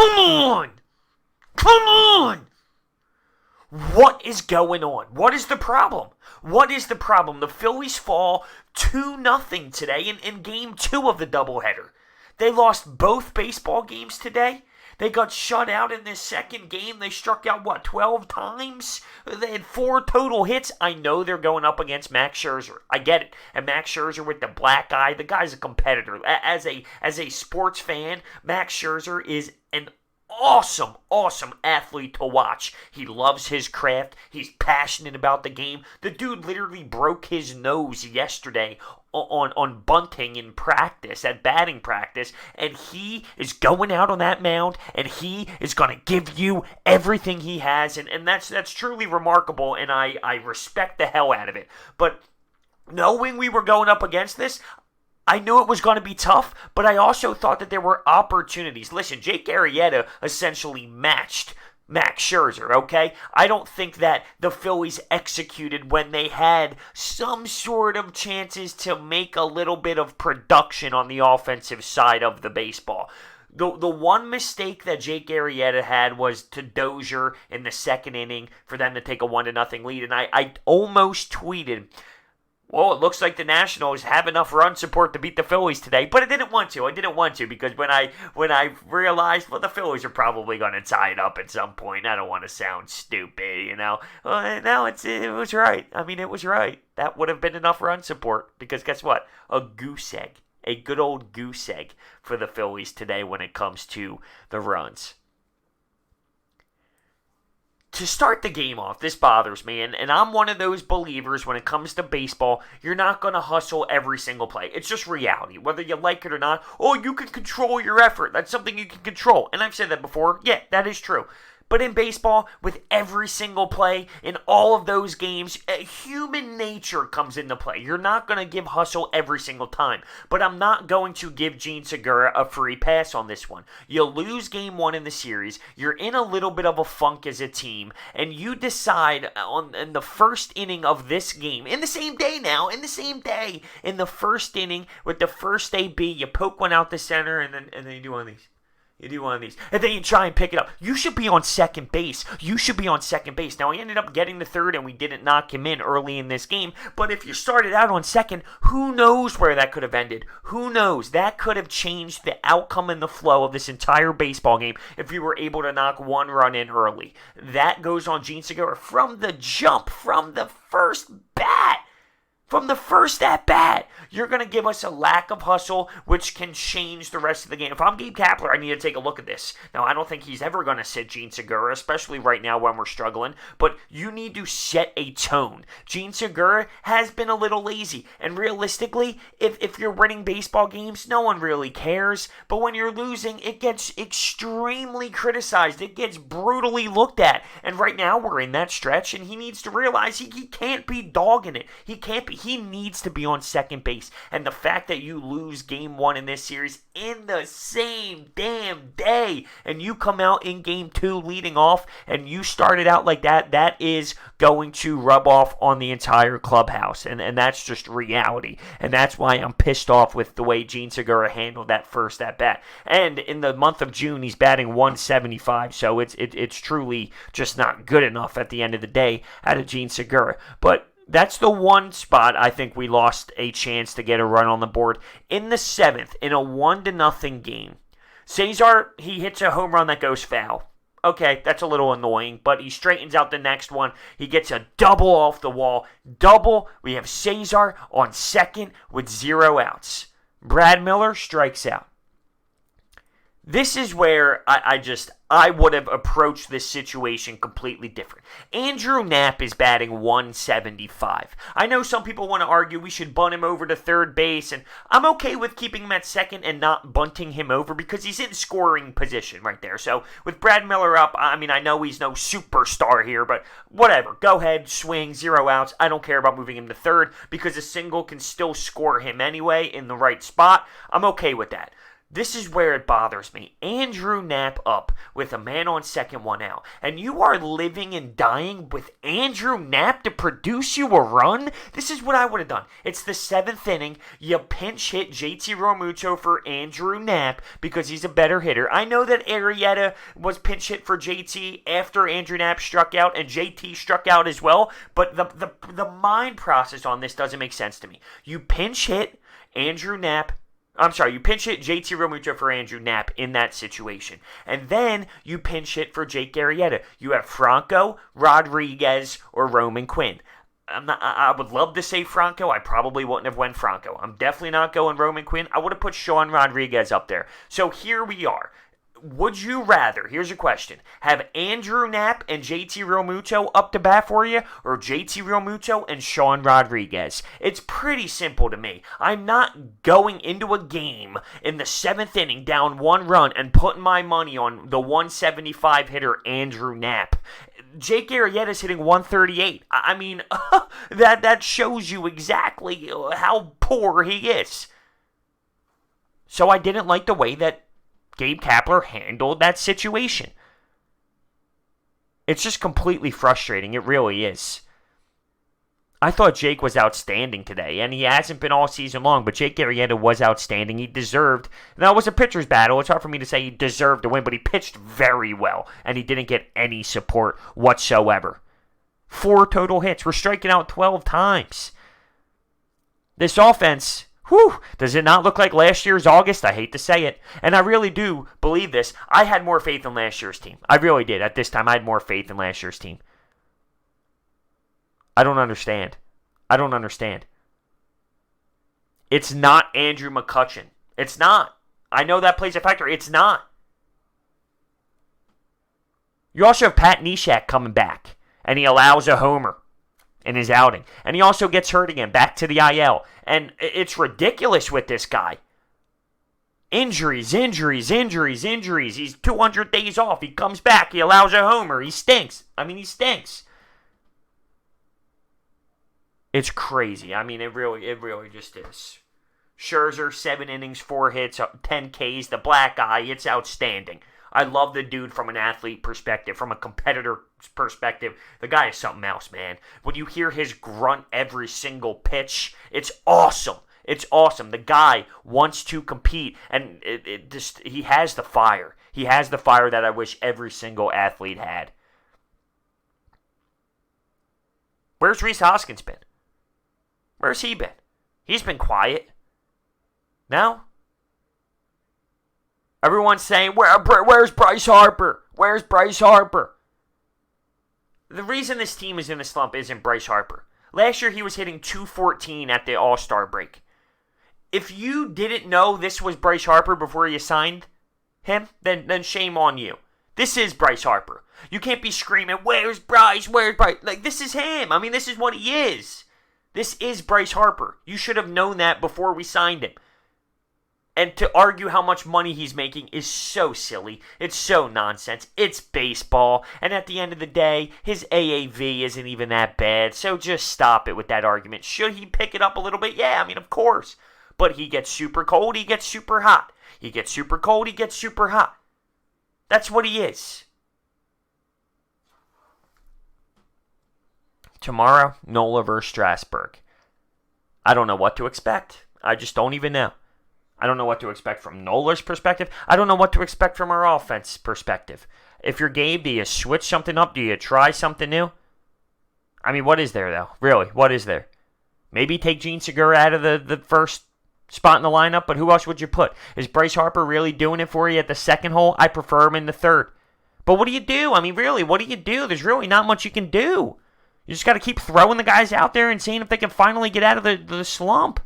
Come on! Come on! What is going on? What is the problem? What is the problem? The Phillies fall 2-0 today in Game 2 of the doubleheader. They lost both baseball games today. They got shut out in this second game. They struck out, 12 times? They had 4 total hits. I know they're going up against Max Scherzer. I get it. And Max Scherzer with the black eye, the guy's a competitor. As a sports fan, Max Scherzer is an awesome athlete to watch. He loves his craft. He's passionate about the game. The dude literally broke his nose yesterday on bunting in practice, at batting practice, and he is going out on that mound, and he is going to give you everything he has, and that's truly remarkable, and I respect the hell out of it. But knowing we were going up against this, I knew it was going to be tough, but I also thought that there were opportunities. Listen, Jake Arrieta essentially matched Max Scherzer, okay? I don't think that the Phillies executed when they had some sort of chances to make a little bit of production on the offensive side of the baseball. The one mistake that Jake Arrieta had was to Dozier in the second inning for them to take a 1-0 lead, and I almost tweeted, well, it looks like the Nationals have enough run support to beat the Phillies today, but I didn't want to because when I realized, well, the Phillies are probably going to tie it up at some point. I don't want to sound stupid, you know. Well, no, it was right. I mean, it was right. That would have been enough run support because guess what? A goose egg, a good old goose egg for the Phillies today when it comes to the runs. To start the game off, this bothers me, and I'm one of those believers when it comes to baseball, you're not going to hustle every single play. It's just reality, whether you like it or not. Oh, you can control your effort. That's something you can control. And I've said that before. Yeah, that is true. But in baseball, with every single play, in all of those games, human nature comes into play. You're not going to give hustle every single time. But I'm not going to give Gene Segura a free pass on this one. You lose game 1 in the series. You're in a little bit of a funk as a team. And you decide in the first inning of this game, in the same day, in the first inning with the first AB, you poke one out the center and then you do one of these. And then you try and pick it up. You should be on second base. Now, he ended up getting the third, and we didn't knock him in early in this game. But if you started out on second, who knows where that could have ended? Who knows? That could have changed the outcome and the flow of this entire baseball game if you were able to knock one run in early. That goes on Gene Segura from the jump, from the first bat. From the first at-bat, you're going to give us a lack of hustle, which can change the rest of the game. If I'm Gabe Kapler, I need to take a look at this. Now, I don't think he's ever going to sit Gene Segura, especially right now when we're struggling, but you need to set a tone. Gene Segura has been a little lazy, and realistically, if you're winning baseball games, no one really cares, but when you're losing, it gets extremely criticized. It gets brutally looked at, and right now, we're in that stretch, and he needs to realize he can't be dogging it. He can't be. He needs to be on second base. And the fact that you lose game 1 in this series in the same damn day and you come out in game 2 leading off and you started out like that, that is going to rub off on the entire clubhouse. And that's just reality. And that's why I'm pissed off with the way Gene Segura handled that first at-bat. And in the month of June, he's batting 175. So it's truly just not good enough at the end of the day out of Gene Segura. But that's the one spot I think we lost a chance to get a run on the board. In the 7th, in a 1-0 game, Cesar, he hits a home run that goes foul. Okay, that's a little annoying, but he straightens out the next one. He gets a double off the wall. Double. We have Cesar on second with 0 outs. Brad Miller strikes out. This is where I would have approached this situation completely different. Andrew Knapp is batting 175. I know some people want to argue we should bunt him over to third base, and I'm okay with keeping him at second and not bunting him over because he's in scoring position right there. So with Brad Miller up, I mean, I know he's no superstar here, but whatever. Go ahead, swing, 0 outs. I don't care about moving him to third because a single can still score him anyway in the right spot. I'm okay with that. This is where it bothers me. Andrew Knapp up with a man on second, one out. And you are living and dying with Andrew Knapp to produce you a run? This is what I would have done. It's the 7th inning. You pinch hit JT Realmuto for Andrew Knapp because he's a better hitter. I know that Arrieta was pinch hit for JT after Andrew Knapp struck out and JT struck out as well. But the mind process on this doesn't make sense to me. You pinch hit Andrew Knapp. You pinch hit JT Realmuto for Andrew Knapp in that situation. And then you pinch hit for Jake Arrieta. You have Franco, Rodriguez, or Roman Quinn. I would love to say Franco. I probably wouldn't have went Franco. I'm definitely not going Roman Quinn. I would have put Sean Rodriguez up there. So here we are. Would you rather, here's a question, have Andrew Knapp and JT Realmuto up to bat for you, or JT Realmuto and Sean Rodriguez? It's pretty simple to me. I'm not going into a game in the 7th inning down 1 run and putting my money on the 175 hitter Andrew Knapp. Jake Arrieta's hitting 138. I mean, that shows you exactly how poor he is. So I didn't like the way that Gabe Kapler handled that situation. It's just completely frustrating. It really is. I thought Jake was outstanding today, and he hasn't been all season long, but Jake Arrieta was outstanding. He deserved, that was a pitcher's battle. It's hard for me to say he deserved to win, but he pitched very well, and he didn't get any support whatsoever. 4 total hits. We're striking out 12 times. This offense, does it not look like last year's August? I hate to say it. And I really do believe this. I had more faith in last year's team. I really did. At this time, I had more faith in last year's team. I don't understand. It's not Andrew McCutchen. It's not. I know that plays a factor. It's not. You also have Pat Neshek coming back, and he allows a homer in his outing. And he also gets hurt again, back to the IL. And it's ridiculous with this guy. Injuries. He's 200 days off. He comes back. He allows a homer. He stinks. He stinks. It's crazy. It really just is. Scherzer, 7 innings, 4 hits, 10 Ks. The black eye, it's outstanding. I love the dude from an athlete perspective, from a competitor perspective. The guy is something else, man. When you hear his grunt every single pitch, it's awesome. It's awesome. The guy wants to compete, and he has the fire. He has the fire that I wish every single athlete had. Where's Rhys Hoskins been? Where's he been? He's been quiet. No? Everyone's saying, where's Bryce Harper? Where's Bryce Harper? The reason this team is in a slump isn't Bryce Harper. Last year, he was hitting .214 at the All-Star break. If you didn't know this was Bryce Harper before you signed him, then shame on you. This is Bryce Harper. You can't be screaming, where's Bryce? Where's Bryce? Like, this is him. This is what he is. This is Bryce Harper. You should have known that before we signed him. And to argue how much money he's making is so silly. It's so nonsense. It's baseball. And at the end of the day, his AAV isn't even that bad. So just stop it with that argument. Should he pick it up a little bit? Yeah, of course. But he gets super cold, he gets super hot. He gets super cold, he gets super hot. That's what he is. Tomorrow, Nola versus Strasburg. I don't know what to expect. I just don't even know. I don't know what to expect from Nola's perspective. I don't know what to expect from our offense perspective. If you're Gabe, do you switch something up? Do you try something new? What is there, though? Really, what is there? Maybe take Gene Segura out of the first spot in the lineup, but who else would you put? Is Bryce Harper really doing it for you at the second hole? I prefer him in the third. But what do you do? Really, what do you do? There's really not much you can do. You just got to keep throwing the guys out there and seeing if they can finally get out of the slump.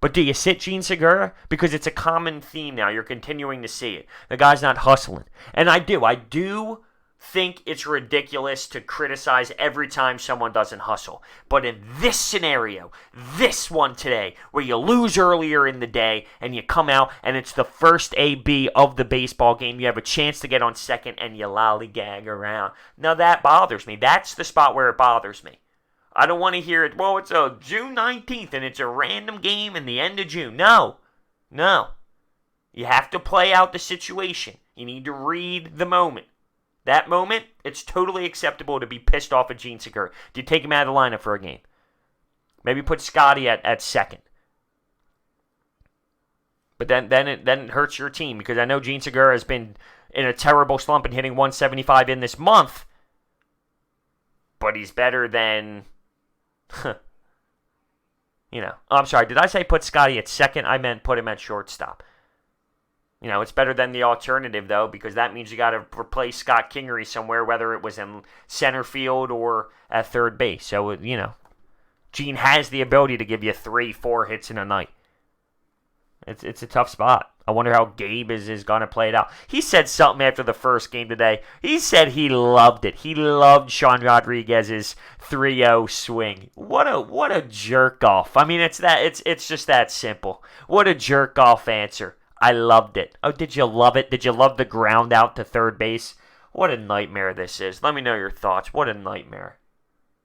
But do you sit Gene Segura? Because it's a common theme now. You're continuing to see it. The guy's not hustling. And I do think it's ridiculous to criticize every time someone doesn't hustle. But in this scenario, this one today, where you lose earlier in the day and you come out and it's the first AB of the baseball game, you have a chance to get on second and you lollygag around. Now that bothers me. That's the spot where it bothers me. I don't want to hear it, it's June 19th and it's a random game in the end of June. No. You have to play out the situation. You need to read the moment. That moment, it's totally acceptable to be pissed off at Gene Segura. Do you take him out of the lineup for a game? Maybe put Scotty at second. But then it hurts your team, because I know Gene Segura has been in a terrible slump and hitting 175 in this month. But he's better than... I'm sorry, did I say put Scotty at second? I meant put him at shortstop. It's better than the alternative, though, because that means you got to replace Scott Kingery somewhere, whether it was in center field or at third base. So, Gene has the ability to give you 3-4 hits in a night. It's a tough spot. I wonder how Gabe is going to play it out. He said something after the first game today. He said he loved it. He loved Sean Rodriguez's 3-0 swing. What a jerk off. I mean, it's just that simple. What a jerk off answer. I loved it. Oh, did you love it? Did you love the ground out to third base? What a nightmare this is. Let me know your thoughts. What a nightmare.